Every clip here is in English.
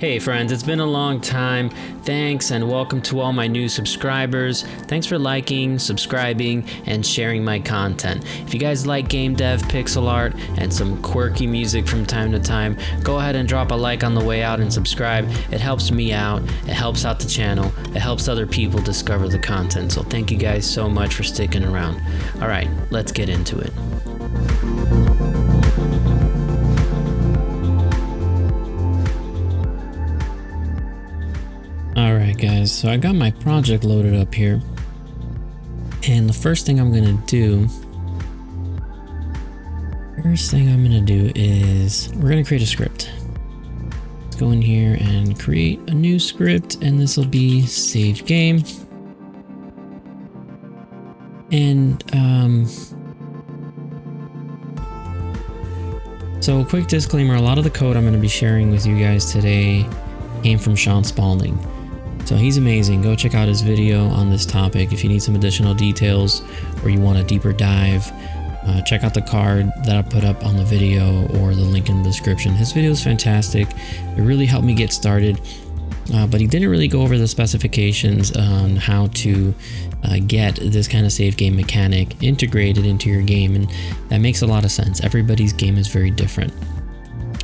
Hey friends, it's been a long time. Thanks and welcome to all my new subscribers. Thanks for liking, subscribing, and sharing my content. If you guys like game dev, pixel art, and some quirky music from time to time, go ahead and drop a like on the way out and subscribe. It helps me out, it helps out the channel, it helps other people discover the content. So thank you guys so much for sticking around. Alright, let's get into it. Alright guys, so I got my project loaded up here, and the first thing I'm gonna do is we're gonna create a script. Let's go in here and create a new script, and this will be save game. And so a quick disclaimer, a lot of the code I'm gonna be sharing with you guys today came from Sean Spalding. So he's amazing. Go check out his video on this topic. If you need some additional details or you want a deeper dive, check out the card that I put up on the video or the link in the description. His video is fantastic. It really helped me get started, but he didn't really go over the specifications on how to get this kind of save game mechanic integrated into your game, and that makes a lot of sense. Everybody's game is very different.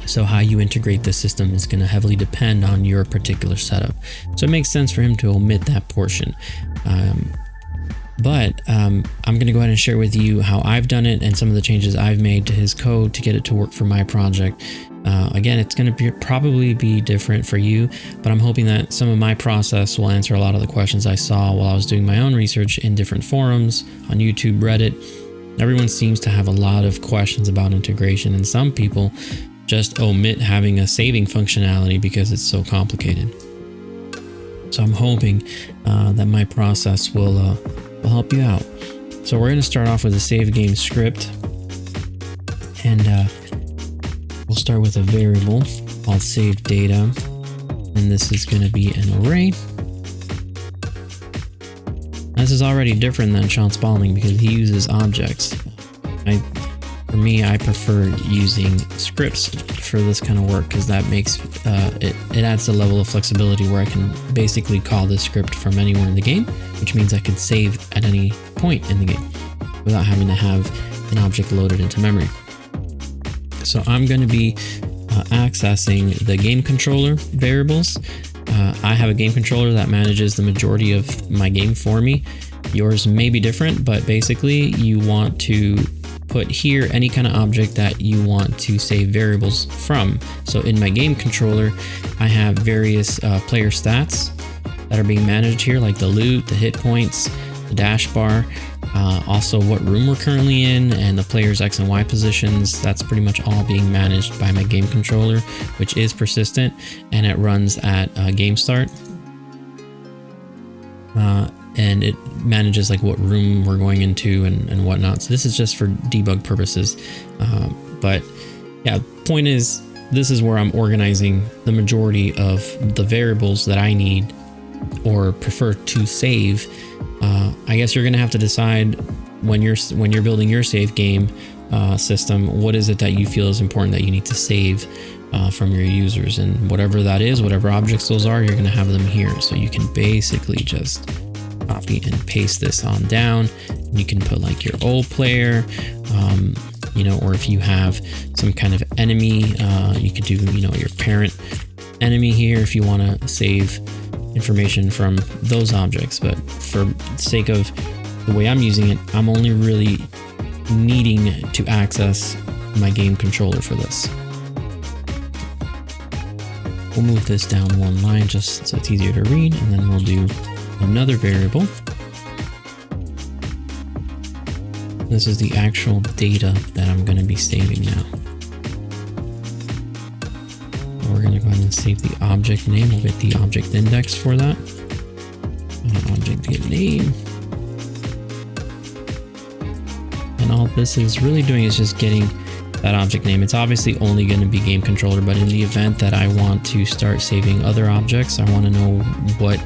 So how you integrate the system is going to heavily depend on your particular setup. So it makes sense for him to omit that portion. But I'm going to go ahead and share with you how I've done it and some of the changes I've made to his code to get it to work for my project. Again, it's going to probably be different for you, but I'm hoping that some of my process will answer a lot of the questions I saw while I was doing my own research in different forums, on YouTube, Reddit. Everyone seems to have a lot of questions about integration, and some people just omit having a saving functionality because it's so complicated. So I'm hoping that my process will help you out. So we're going to start off with a save game script, and we'll start with a variable called save data, and this is going to be an array. This is already different than Sean Spalding because he uses objects. For me, I prefer using scripts for this kind of work because that makes it adds a level of flexibility where I can basically call this script from anywhere in the game, which means I can save at any point in the game without having to have an object loaded into memory. So I'm going to be accessing the game controller variables. I have a game controller that manages the majority of my game for me. Yours may be different, but basically you want to put here any kind of object that you want to save variables from. So in my game controller, I have various player stats that are being managed here, like the loot, the hit points, the dash bar, also what room we're currently in, and the player's X and Y positions. That's pretty much all being managed by my game controller, which is persistent, and it runs at game start. And it manages like what room we're going into and whatnot. So this is just for debug purposes. But yeah, point is, this is where I'm organizing the majority of the variables that I need or prefer to save. I guess you're gonna have to decide when you're building your save game system, what is it that you feel is important that you need to save from your users, and whatever that is, whatever objects those are, you're gonna have them here. So you can basically just copy and paste this on down. You can put like your old player, you know, or if you have some kind of enemy, you could do, you know, your parent enemy here if you want to save information from those objects. But for the sake of the way I'm using it, I'm only really needing to access my game controller for this. We'll move this down one line just so it's easier to read, and then we'll do another variable. This is the actual data that I'm going to be saving now. We're going to go ahead and save the object name. We'll get the object index for that. Object get name. And all this is really doing is just getting that object name. It's obviously only going to be game controller, but in the event that I want to start saving other objects, I want to know what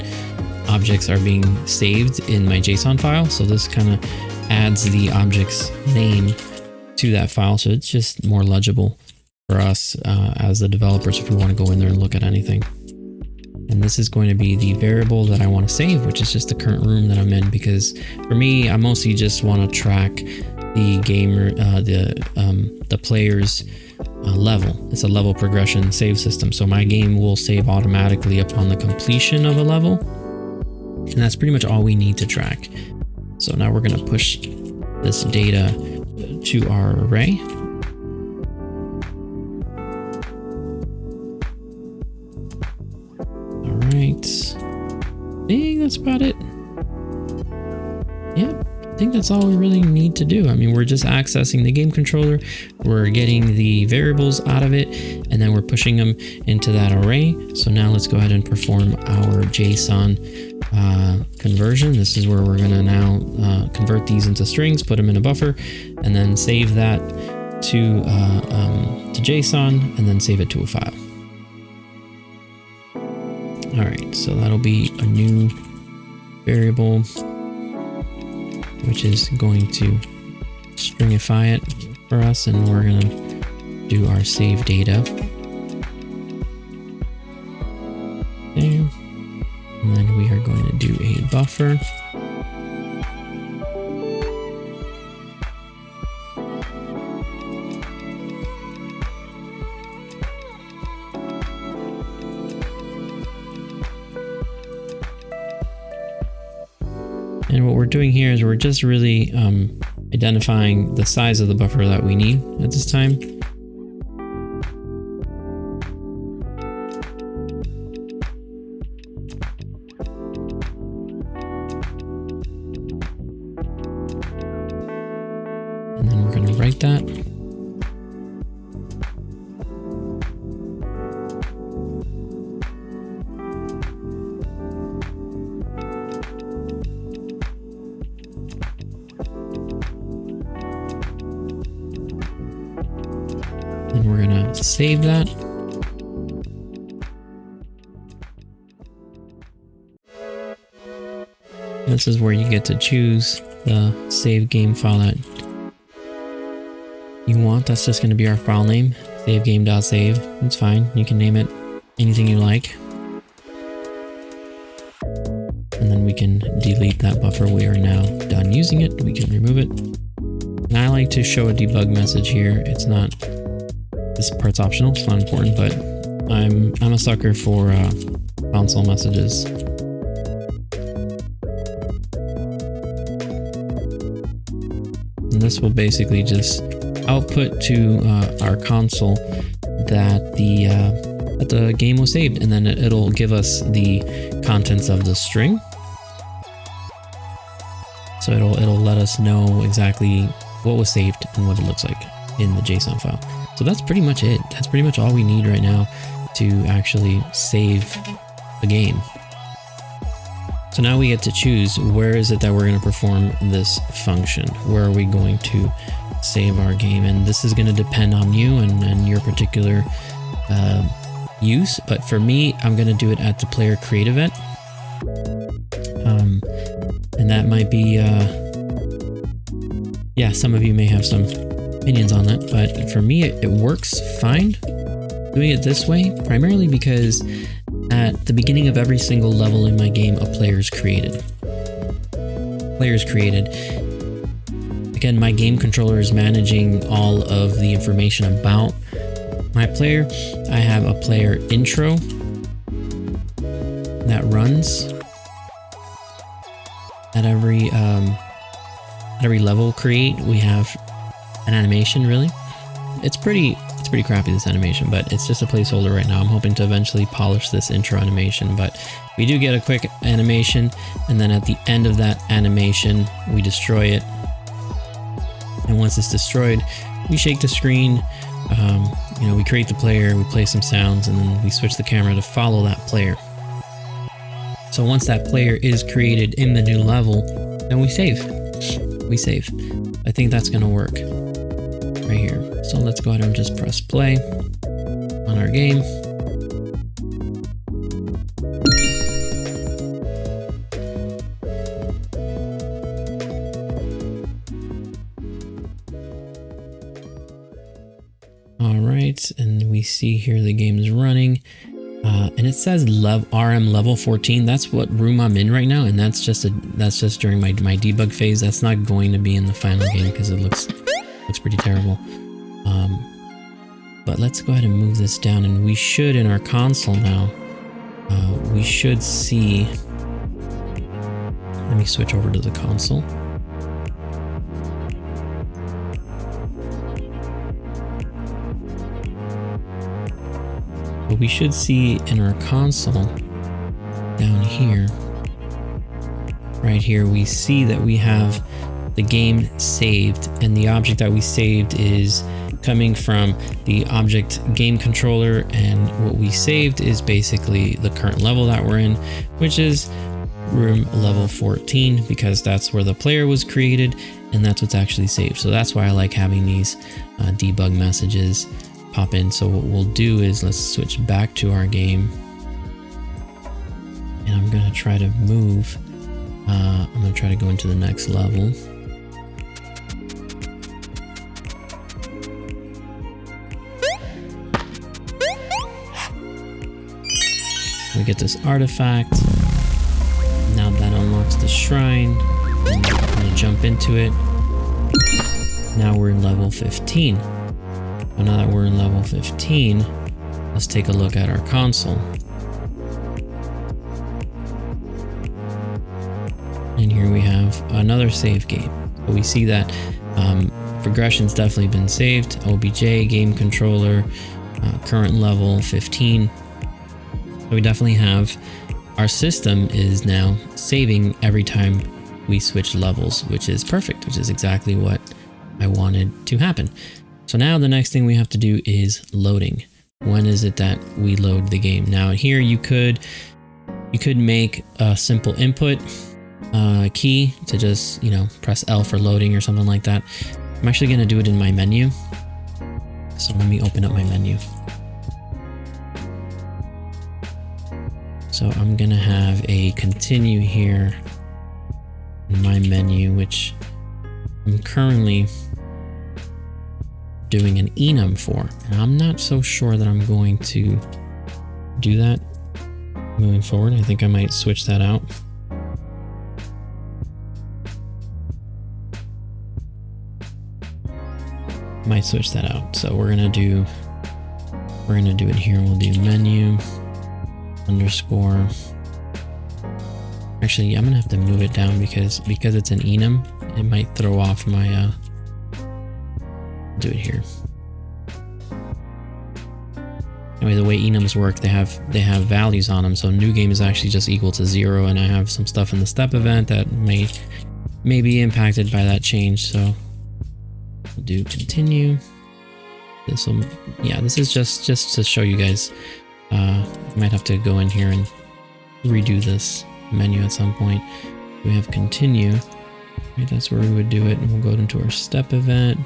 objects are being saved in my JSON file. So this kind of adds the object's name to that file, so it's just more legible for us as the developers if we want to go in there and look at anything. this is going to be the variable that I want to save, which is just the current room that I'm in, because for me, I mostly just want to track the gamer, the player's level. It's a level progression save system, so my game will save automatically upon the completion of a level, and that's pretty much all we need to track. So now we're going to push this data to our array. All right, I think that's about it. Yep. I think that's all we really need to do. I mean, we're just accessing the game controller, we're getting the variables out of it, and then we're pushing them into that array. So now let's go ahead and perform our JSON conversion. This is where we're going to now convert these into strings, put them in a buffer, and then save that to JSON, and then save it to a file. All right, so that'll be a new variable, which is going to stringify it for us, and we're going to do our save data. There. And then we are going to do a buffer. And what we're doing here is we're just really identifying the size of the buffer that we need at this time. And then we're going to write that. And we're going to save that. This is where you get to choose the save game file that you want. That's just going to be our file name, savegame.save. It's fine. You can name it anything you like. And then we can delete that buffer. We are now done using it. We can remove it. And I like to show a debug message here. It's not, this part's optional. It's not important, but I'm a sucker for console messages. And this will basically just output to our console that the game was saved, and then it'll give us the contents of the string. So it'll let us know exactly what was saved and what it looks like in the JSON file. So that's pretty much it. That's pretty much all we need right now to actually save a game. So now we get to choose where is it that we're going to perform this function. Where are we going to save our game? And this is going to depend on you and your particular use. But for me, I'm going to do it at the player create event. And that might be, yeah, some of you may have some opinions on that. But for me, it works fine doing it this way, primarily because at the beginning of every single level in my game, a player is created. Again, my game controller is managing all of the information about my player. I have a player intro that runs at every level create. We have an animation, really. It's pretty crappy, this animation, but it's just a placeholder right now. I'm hoping to eventually polish this intro animation, but we do get a quick animation, and then at the end of that animation, we destroy it. And once it's destroyed, we shake the screen, we create the player, we play some sounds, and then we switch the camera to follow that player. So once that player is created in the new level, then we save. I think that's gonna work right here. So let's go ahead and just press play on our game. All right, and we see here the game is running, And it says RM level 14. That's what room I'm in right now, and that's just during my debug phase. That's not going to be in the final game because it looks pretty terrible. But let's go ahead and move this down, and we should, in our console now, we should see. Let me switch over to the console. But we should see in our console down here, right here, we see that we have the game saved, and the object that we saved is coming from the object game controller, and what we saved is basically the current level that we're in, which is room level 14, because that's where the player was created and that's what's actually saved. So that's why I like having these debug messages pop in. So what we'll do is let's switch back to our game, and I'm going to try to move. I'm going to try to go into the next level. We get this artifact. Now that unlocks the shrine. I'm going to jump into it. Now we're in level 15. Well, now that we're in level 15, let's take a look at our console. And here we have another save game. So we see that progression's definitely been saved. OBJ, game controller, current level 15. So we definitely have, our system is now saving every time we switch levels, which is perfect, which is exactly what I wanted to happen. So now the next thing we have to do is loading. When is it that we load the game? Now here you could make a simple input key to just, press L for loading or something like that. I'm actually going to do it in my menu. So let me open up my menu. So I'm going to have a continue here in my menu, which I'm currently doing an enum for, and I'm not so sure that I'm going to do that moving forward. I think I might switch that out. Might switch that out. So we're gonna do it here. We'll do menu underscore. Actually, I'm gonna have to move it down because it's an enum. It might throw off my do it here. Anyway, the way enums work, they have values on them. So new game is actually just equal to 0, and I have some stuff in the step event that may be impacted by that change. So we'll do continue. This is just to show you guys. I might have to go in here and redo this menu at some point. We have continue. Right, that's where we would do it, and we'll go into our step event.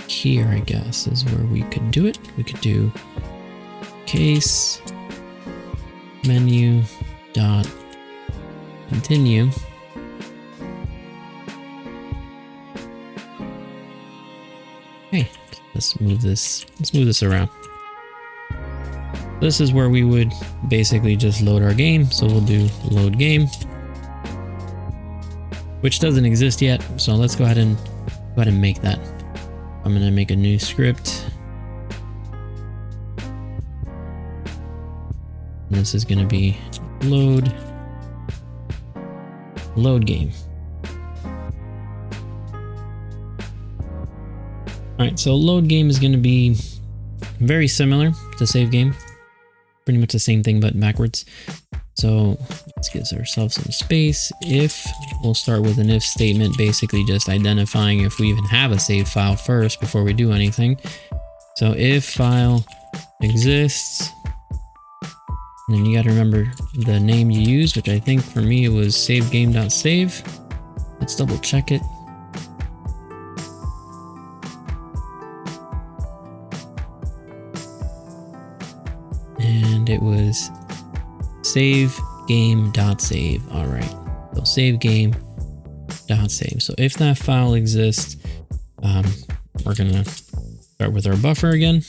Here, I guess, is where we could do it. We could do case menu dot continue. Okay, let's move this around. This is where we would basically just load our game. So we'll do load game, which doesn't exist yet. So let's go ahead and make that. I'm going to make a new script. And this is going to be load game. All right, so load game is going to be very similar to save game. Pretty much the same thing, but backwards. So let's give ourselves some space. If, we'll start with an if statement, basically just identifying if we even have a save file first before we do anything. So if file exists, and then you got to remember the name you used, which I think for me it was savegame.save. Let's double check it. And it was savegame.save. All right, so savegame.save. So if that file exists, we're gonna start with our buffer again.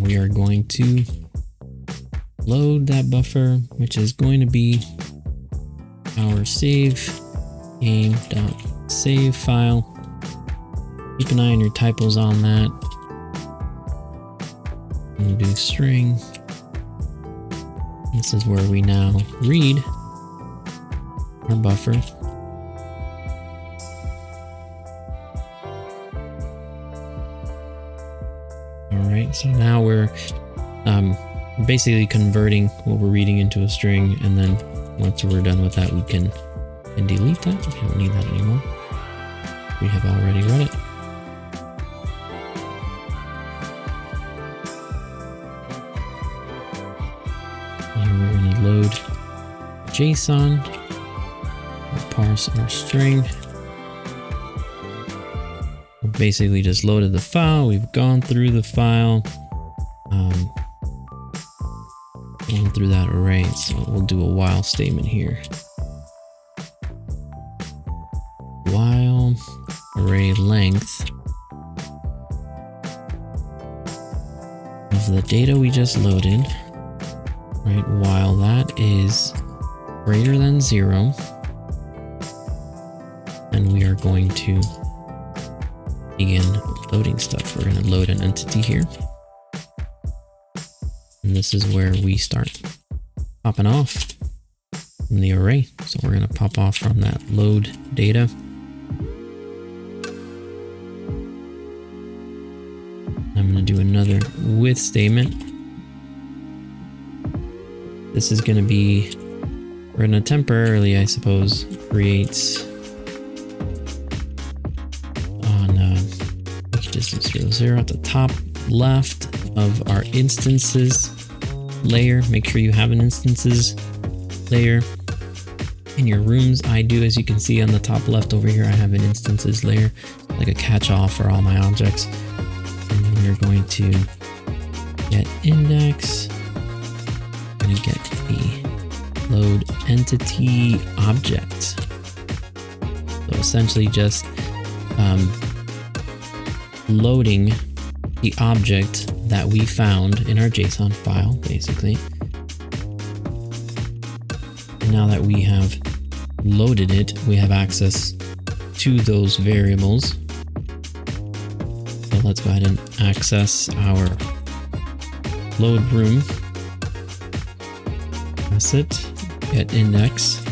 we are going to load that buffer, which is going to be our save game.save file. Keep an eye on your typos on that. We'll do string. This is where we now read our buffer. Alright, so now we're basically converting what we're reading into a string, and then once we're done with that, we can delete that. We don't need that anymore. We have already read it. And we're going to load JSON, we'll parse our string. We basically just loaded the file. We've gone through the file, going through that array. So we'll do a while statement here. While array length of the data we just loaded, right? While that is greater than 0, and we are going to begin loading stuff. We're going to load an entity here. And this is where we start popping off from the array. So we're going to pop off from that load data. I'm going to do another with statement. This is going to be, we're going to temporarily, I suppose, create distance 0, 0 at the top left of our instances layer. Make sure you have an instances layer in your rooms. I do, as you can see on the top left over here, I have an instances layer, like a catch-all for all my objects. And then we're going to get index. We're going to get the load entity object. So essentially just loading the object that we found in our JSON file, basically. And now that we have loaded it, we have access to those variables. So let's go ahead and access our load room. That's it. Get index.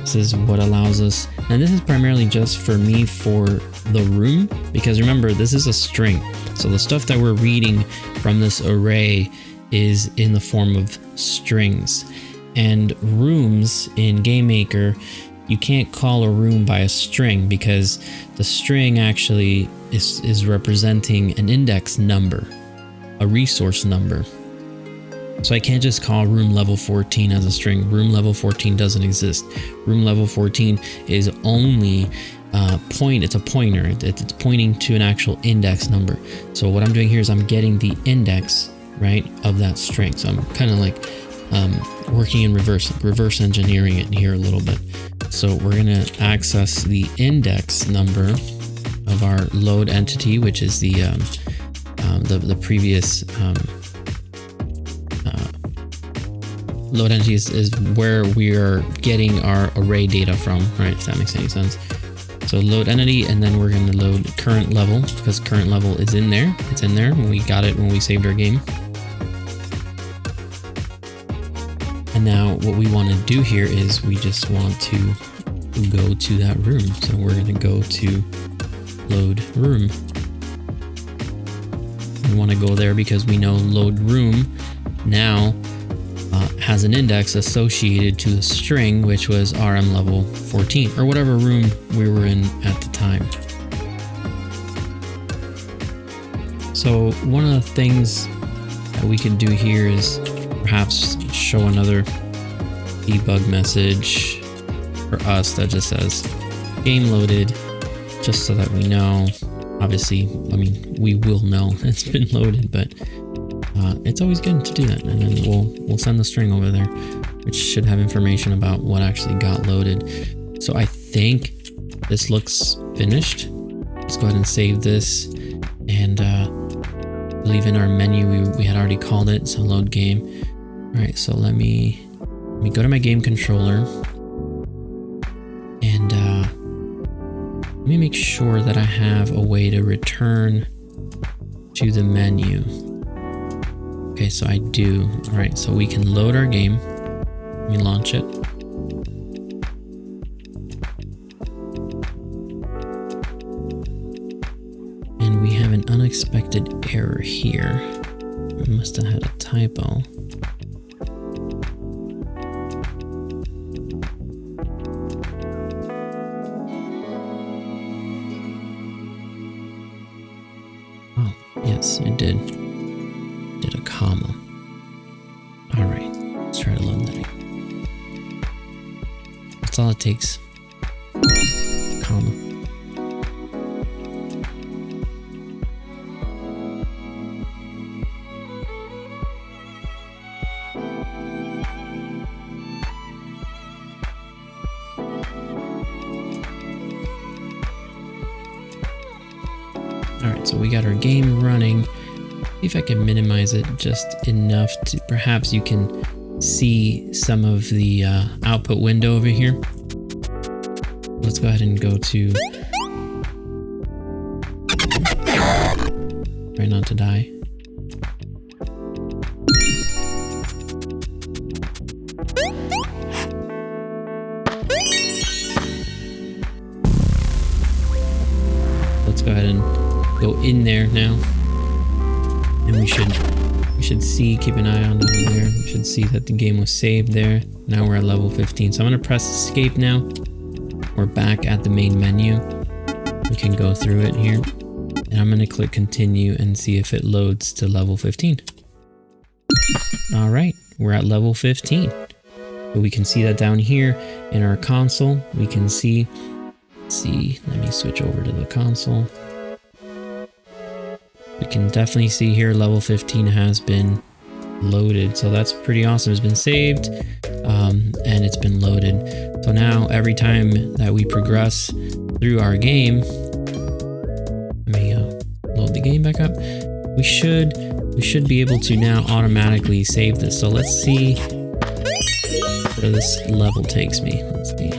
This is what allows us, and this is primarily just for me for the room, because remember, this is a string. So the stuff that we're reading from this array is in the form of strings. And rooms in Gamemaker, you can't call a room by a string because the string actually is representing an index number, a resource number. So I can't just call room level 14 as a string. Room level 14 doesn't exist. Room level 14 is only it's a pointer. It's pointing to an actual index number. So what I'm doing here is I'm getting the index, right, of that string. So I'm kind of like working in reverse engineering it here a little bit. So we're going to access the index number of our load entity, which is the previous load entity is where we are getting our array data from, right? If that makes any sense. So load entity, and then we're going to load current level, because current level is in there. It's in there when we got it when we saved our game. And now what we want to do here is we just want to go to that room. So we're going to go to load room. We want to go there because we know load room now has an index associated to the string, which was RM level 14, or whatever room we were in at the time. So one of the things that we can do here is perhaps show another debug message for us that just says game loaded, just so that we know. Obviously, I mean, we will know it's been loaded, but it's always good to do that. And then we'll send the string over there, which should have information about what actually got loaded. So I think this looks finished. Let's go ahead and save this, and I believe in our menu we had already called it, so load game. All right, so let me go to my game controller, and let me make sure that I have a way to return to the menu. Okay, so I do. All right, so we can load our game. Let me launch it. And we have an unexpected error here. We must have had a typo. Oh, yes, I did. Did a comma. All right, let's try to load that again. That's all it takes. Comma. All right, so we got our game running. See if I can minimize it just enough to perhaps you can see some of the output window over here. Let's go ahead and go to try not to die. Let's go ahead and go in there now. And we should see, keep an eye on down there. We should see that the game was saved there. Now we're at level 15. So I'm gonna press escape now. We're back at the main menu. We can go through it here. And I'm gonna click continue and see if it loads to level 15. All right, we're at level 15. So we can see that down here in our console. We can see, let me switch over to the console. We can definitely see here level 15 has been loaded. So that's pretty awesome. It's been saved and it's been loaded. So now every time that we progress through our game, let me load the game back up. We should be able to now automatically save this. So let's see where this level takes me. Let's see.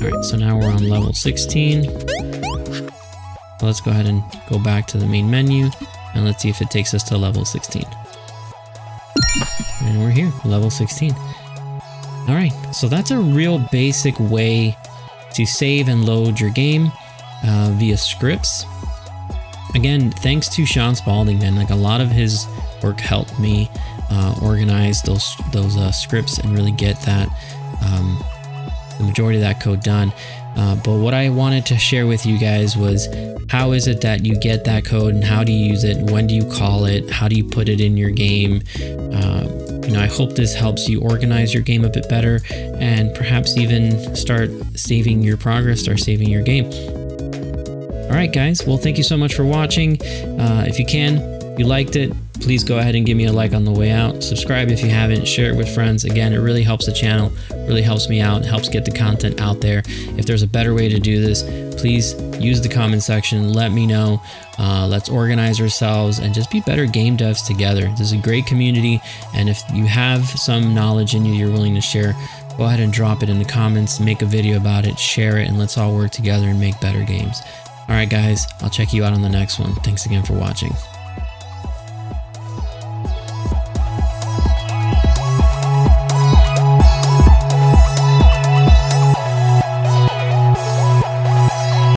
Alright, so now we're on level 16. So let's go ahead and go back to the main menu and let's see if it takes us to level 16. And we're here, level 16. Alright, so that's a real basic way to save and load your game via scripts. Again, thanks to Sean Spalding, man. Like a lot of his work helped me organize those scripts and really get that the majority of that code done. But what I wanted to share with you guys was how is it that you get that code and how do you use it? When do you call it? How do you put it in your game? You know, I hope this helps you organize your game a bit better and perhaps even start saving your progress, start saving your game. All right, guys. Well, thank you so much for watching. If you liked it, please go ahead and give me a like on the way out. Subscribe if you haven't, share it with friends. Again, it really helps the channel, really helps me out, helps get the content out there. If there's a better way to do this, please use the comment section. Let me know. Let's organize ourselves and just be better game devs together. This is a great community. And if you have some knowledge in you you're willing to share, go ahead and drop it in the comments, make a video about it, share it, and let's all work together and make better games. All right, guys, I'll check you out on the next one. Thanks again for watching.